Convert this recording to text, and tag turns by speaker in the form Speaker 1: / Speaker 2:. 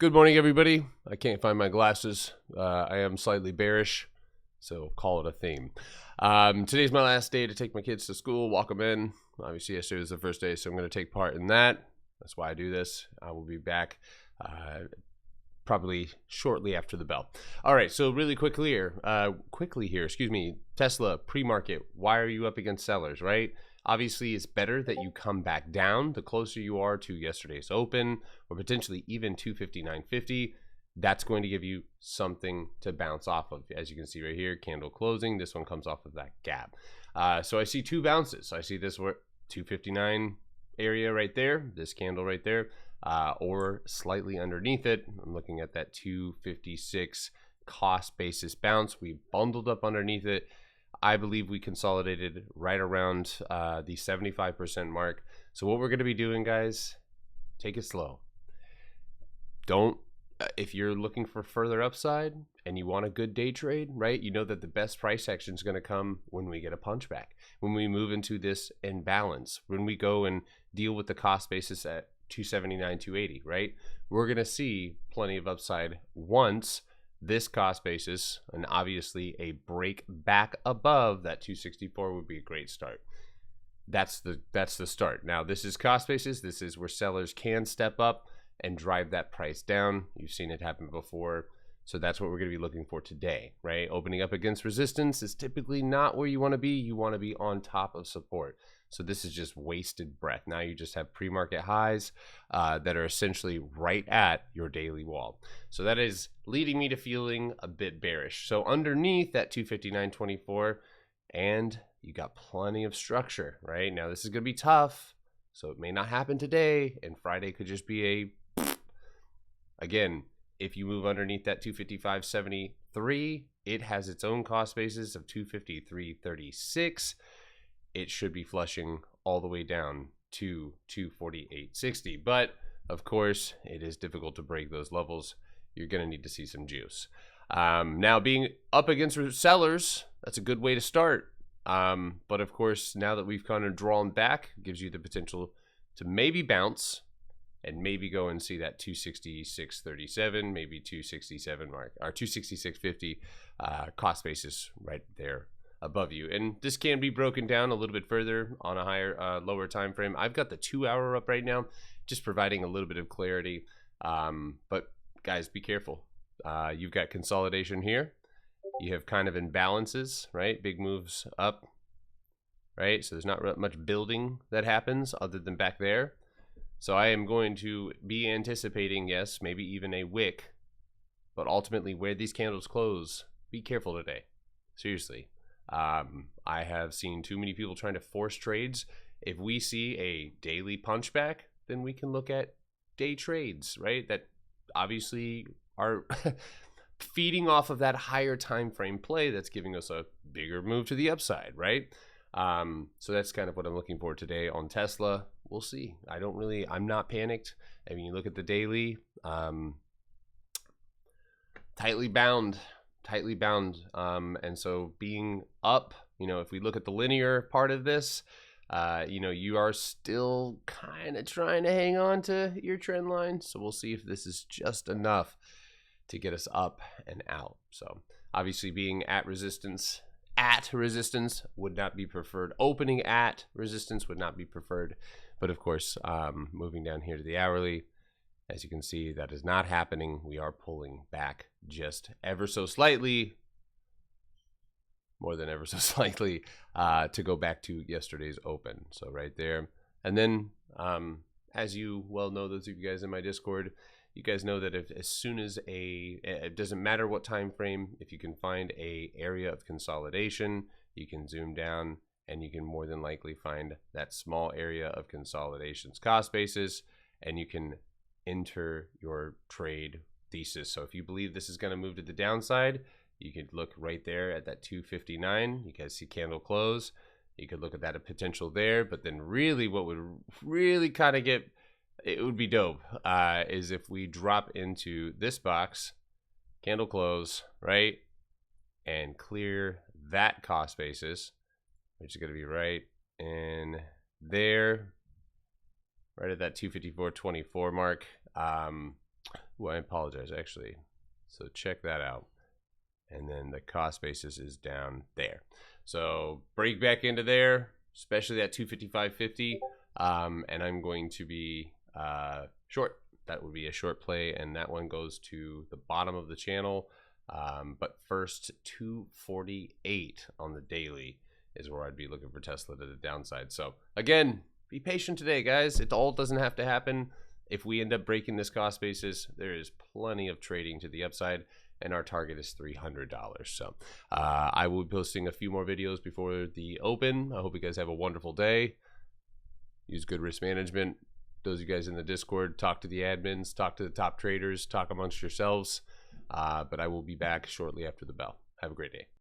Speaker 1: Good morning, everybody. I can't find my glasses. I am slightly bearish, so call it a theme. Today's my last day to take my kids to school, walk them in. Obviously, yesterday was the first day, so I'm going to take part in that. That's why I do this. I will be back probably shortly after the bell. All right, so really quickly here, Tesla pre-market. Why are you up against sellers, right? Obviously, it's better that you come back down the closer you are to yesterday's open or potentially even 259.50. That's going to give you something to bounce off of. As you can see right here, candle closing. This one comes off of that gap. So I see two bounces. I see this 259 area right there, this candle right there, or slightly underneath it. I'm looking at that 256 cost basis bounce. We bundled up underneath it. I believe we consolidated right around the 75% mark. So what we're going to be doing, guys, take it slow. Don't, if you're looking for further upside and you want a good day trade, right? You know that the best price action is going to come when we get a punchback, when we move into this imbalance, when we go and deal with the cost basis at 279, 280, right? We're going to see plenty of upside once this cost basis, and obviously a break back above that 264 would be a great start. That's the start. Now this is cost basis. This is where sellers can step up and drive that price down. You've seen it happen before. So that's what we're going to be looking for today, right? Opening up against resistance is typically not where you want to be. You want to be on top of support. So this is just wasted breath. Now you just have pre-market highs that are essentially right at your daily wall. So that is leading me to feeling a bit bearish. So underneath that 259.24, and you got plenty of structure, right? Now this is going to be tough. So it may not happen today, and Friday could just be again, if you move underneath that 255.73, it has its own cost basis of 253.36. It should be flushing all the way down to 248.60. But of course, it is difficult to break those levels. You're going to need to see some juice. Now, being up against sellers, that's a good way to start. But of course, now that we've kind of drawn back, it gives you the potential to maybe bounce and maybe go and see that 266.37, maybe 267 mark, or 266.50 cost basis right there above you. And this can be broken down a little bit further on a higher, lower time frame. I've got the 2 hour up right now, just providing a little bit of clarity. But guys, be careful. You've got consolidation here. You have kind of imbalances, right? Big moves up, right? So there's not much building that happens other than back there. So I am going to be anticipating, yes, maybe even a wick, but ultimately where these candles close, be careful today. Seriously. I have seen too many people trying to force trades. If we see a daily punchback, then we can look at day trades, right? That obviously are feeding off of that higher time frame play that's giving us a bigger move to the upside, right? So that's kind of what I'm looking for today on Tesla. We'll see. I'm not panicked. I mean, you look at the daily, tightly bound. And so being up, if we look at the linear part of this, you are still kind of trying to hang on to your trend line. So we'll see if this is just enough to get us up and out. So obviously being at resistance would not be preferred. Opening at resistance would not be preferred. But of course, moving down here to the hourly, as you can see, that is not happening. We are pulling back just ever so slightly, more than ever so slightly, to go back to yesterday's open. So right there. And then, as you well know, those of you guys in my Discord, you guys know that as soon as it doesn't matter what time frame, if you can find a area of consolidation, you can zoom down and you can more than likely find that small area of consolidation's cost basis, and you can enter your trade thesis. So if you believe this is going to move to the downside, you could look right there at that 259. You guys see candle close. You could look at that potential there, but then really what would really kind of it would be dope is if we drop into this box, candle close, right, and clear that cost basis, which is going to be right in there, right at that 254.24 mark. Ooh, I apologize, actually. So check that out. And then the cost basis is down there. So break back into there, especially that 255.50. And I'm going to be short. That would be a short play, and that one goes to the bottom of the channel. But first, 248 on the daily is where I'd be looking for Tesla to the downside. So again, be patient today, guys. It all doesn't have to happen. If we end up breaking this cost basis, there is plenty of trading to the upside, and our target is $300. So I will be posting a few more videos before the open. I hope you guys have a wonderful day. Use good risk management. Those of you guys in the Discord, talk to the admins, talk to the top traders, talk amongst yourselves. But I will be back shortly after the bell. Have a great day.